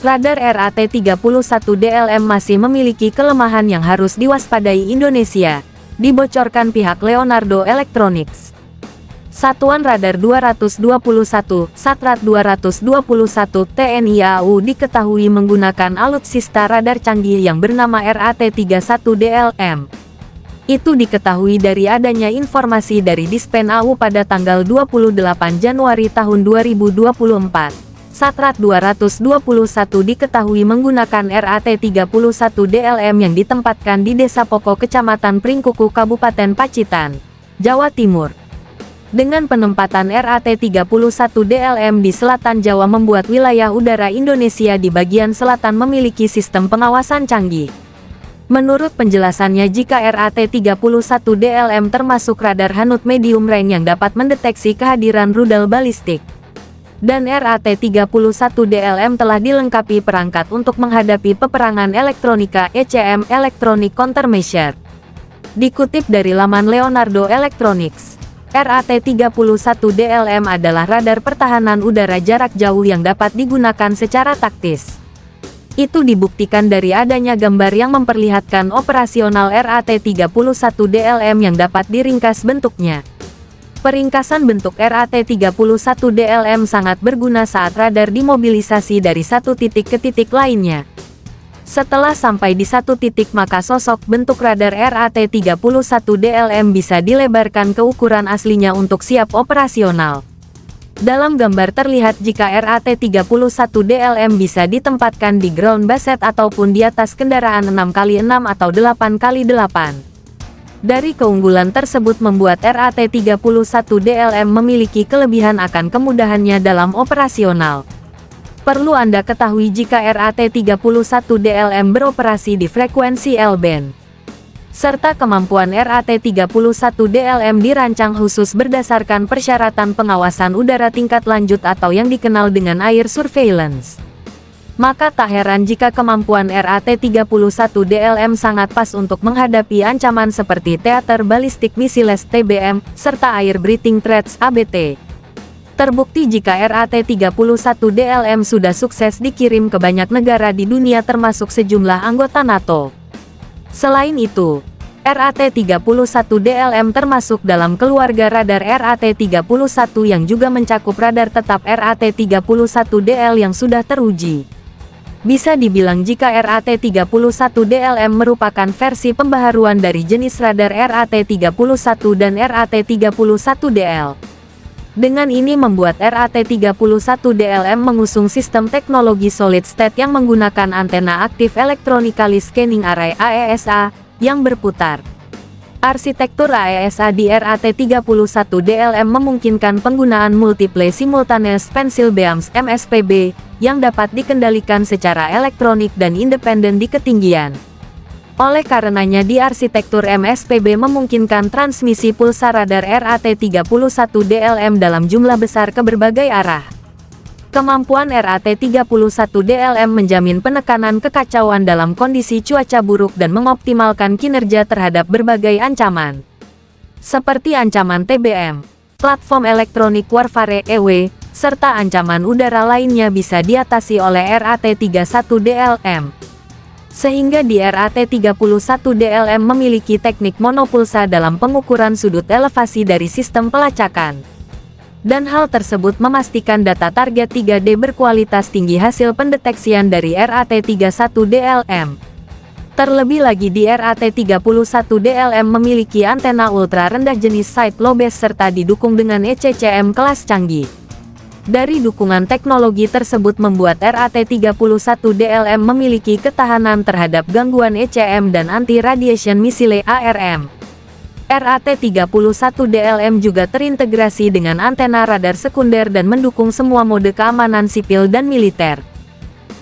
Radar RAT-31DLM masih memiliki kelemahan yang harus diwaspadai Indonesia, dibocorkan pihak Leonardo Electronics. Satuan Radar 221, Satrat 221 TNI AU diketahui menggunakan alutsista radar canggih yang bernama RAT-31DLM. Itu diketahui dari adanya informasi dari Dispen AU pada tanggal 28 Januari tahun 2024. Satrat 221 diketahui menggunakan RAT-31DLM yang ditempatkan di Desa Poko Kecamatan Pringkuku Kabupaten Pacitan, Jawa Timur. Dengan penempatan RAT-31DLM di selatan Jawa membuat wilayah udara Indonesia di bagian selatan memiliki sistem pengawasan canggih. Menurut penjelasannya, jika RAT-31DLM termasuk radar Hanut medium range yang dapat mendeteksi kehadiran rudal balistik. Dan RAT-31DLM telah dilengkapi perangkat untuk menghadapi peperangan elektronika (ECM) Electronic Countermeasure. Dikutip dari laman Leonardo Electronics, RAT-31DLM adalah radar pertahanan udara jarak jauh yang dapat digunakan secara taktis. Itu dibuktikan dari adanya gambar yang memperlihatkan operasional RAT-31DLM yang dapat diringkas bentuknya. Peringkasan bentuk RAT-31DLM sangat berguna saat radar dimobilisasi dari satu titik ke titik lainnya. Setelah sampai di satu titik, maka sosok bentuk radar RAT-31DLM bisa dilebarkan ke ukuran aslinya untuk siap operasional. Dalam gambar terlihat jika RAT-31DLM bisa ditempatkan di ground basset ataupun di atas kendaraan 6x6 atau 8x8. Dari keunggulan tersebut membuat RAT-31DLM memiliki kelebihan akan kemudahannya dalam operasional. Perlu Anda ketahui jika RAT-31DLM beroperasi di frekuensi L-band. Serta kemampuan RAT-31DLM dirancang khusus berdasarkan persyaratan pengawasan udara tingkat lanjut atau yang dikenal dengan air surveillance. Maka tak heran jika kemampuan RAT-31DLM sangat pas untuk menghadapi ancaman seperti Theater Ballistic Missiles (TBM), serta Air Breathing Threats (ABT). Terbukti jika RAT-31DLM sudah sukses dikirim ke banyak negara di dunia termasuk sejumlah anggota NATO. Selain itu, RAT-31DLM termasuk dalam keluarga radar RAT-31 yang juga mencakup radar tetap RAT-31DL yang sudah teruji. Bisa dibilang jika RAT-31DLM merupakan versi pembaharuan dari jenis radar RAT-31 dan RAT-31DL. Dengan ini membuat RAT-31DLM mengusung sistem teknologi solid state yang menggunakan antena aktif Electronically Scanning Array (AESA) yang berputar. Arsitektur AESA di RAT-31DLM memungkinkan penggunaan Multiple Simultaneous Pencil Beams (MSPB) yang dapat dikendalikan secara elektronik dan independen di ketinggian. Oleh karenanya di arsitektur MSPB memungkinkan transmisi pulsa radar RAT-31DLM dalam jumlah besar ke berbagai arah. Kemampuan RAT-31DLM menjamin penekanan kekacauan dalam kondisi cuaca buruk dan mengoptimalkan kinerja terhadap berbagai ancaman. Seperti ancaman TBM, platform Electronic Warfare (EW), serta ancaman udara lainnya bisa diatasi oleh RAT-31DLM. Sehingga di RAT-31DLM memiliki teknik monopulsa dalam pengukuran sudut elevasi dari sistem pelacakan. Dan hal tersebut memastikan data target 3D berkualitas tinggi hasil pendeteksian dari RAT-31DLM. Terlebih lagi di RAT-31DLM memiliki antena ultra rendah jenis side lobes serta didukung dengan ECCM kelas canggih. Dari dukungan teknologi tersebut membuat RAT-31DLM memiliki ketahanan terhadap gangguan ECM dan anti-radiation missile (ARM). RAT-31DLM juga terintegrasi dengan antena radar sekunder dan mendukung semua mode keamanan sipil dan militer.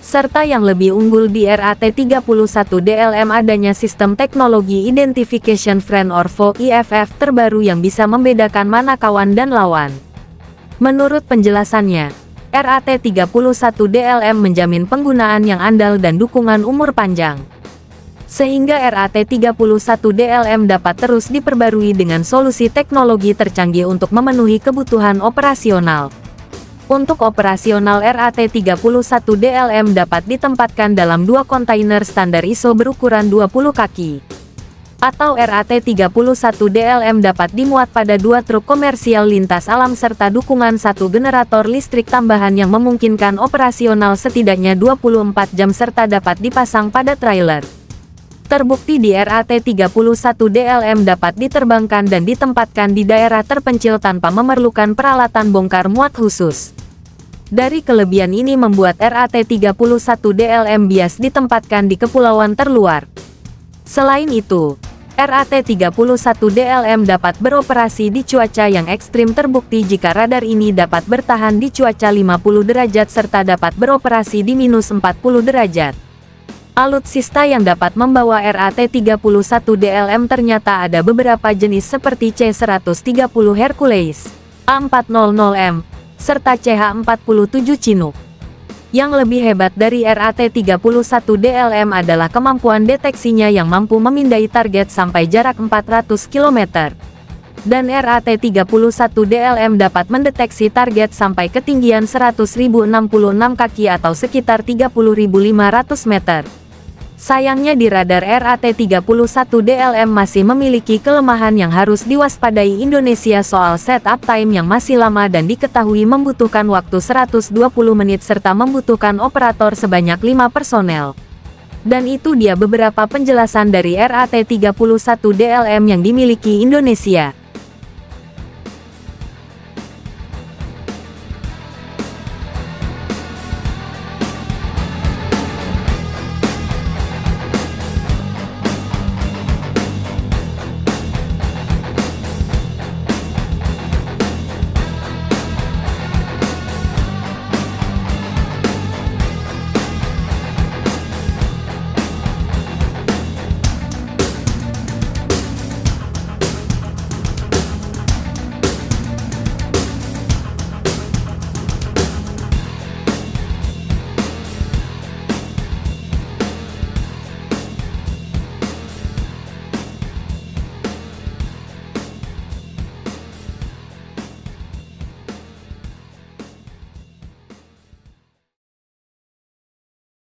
Serta yang lebih unggul di RAT-31DLM adanya sistem teknologi Identification Friend or Foe (IFF) terbaru yang bisa membedakan mana kawan dan lawan. Menurut penjelasannya, RAT-31DLM menjamin penggunaan yang andal dan dukungan umur panjang. Sehingga RAT-31DLM dapat terus diperbarui dengan solusi teknologi tercanggih untuk memenuhi kebutuhan operasional. Untuk operasional RAT-31DLM dapat ditempatkan dalam 2 kontainer standar ISO berukuran 20 kaki. Atau RAT-31DLM dapat dimuat pada 2 truk komersial lintas alam serta dukungan 1 generator listrik tambahan yang memungkinkan operasional setidaknya 24 jam serta dapat dipasang pada trailer. Terbukti di RAT-31DLM dapat diterbangkan dan ditempatkan di daerah terpencil tanpa memerlukan peralatan bongkar muat khusus. Dari kelebihan ini membuat RAT-31DLM bias ditempatkan di kepulauan terluar. Selain itu, RAT-31DLM dapat beroperasi di cuaca yang ekstrim. Terbukti jika radar ini dapat bertahan di cuaca 50 derajat serta dapat beroperasi di minus 40 derajat. Alutsista yang dapat membawa RAT-31DLM ternyata ada beberapa jenis seperti C-130 Hercules, A400M, serta CH-47 Chinook. Yang lebih hebat dari RAT-31DLM adalah kemampuan deteksinya yang mampu memindai target sampai jarak 400 km. Dan RAT-31DLM dapat mendeteksi target sampai ketinggian 100.066 kaki atau sekitar 30.500 meter. Sayangnya di radar RAT-31DLM masih memiliki kelemahan yang harus diwaspadai Indonesia soal setup time yang masih lama dan diketahui membutuhkan waktu 120 menit serta membutuhkan operator sebanyak 5 personel. Dan itu dia beberapa penjelasan dari RAT-31DLM yang dimiliki Indonesia.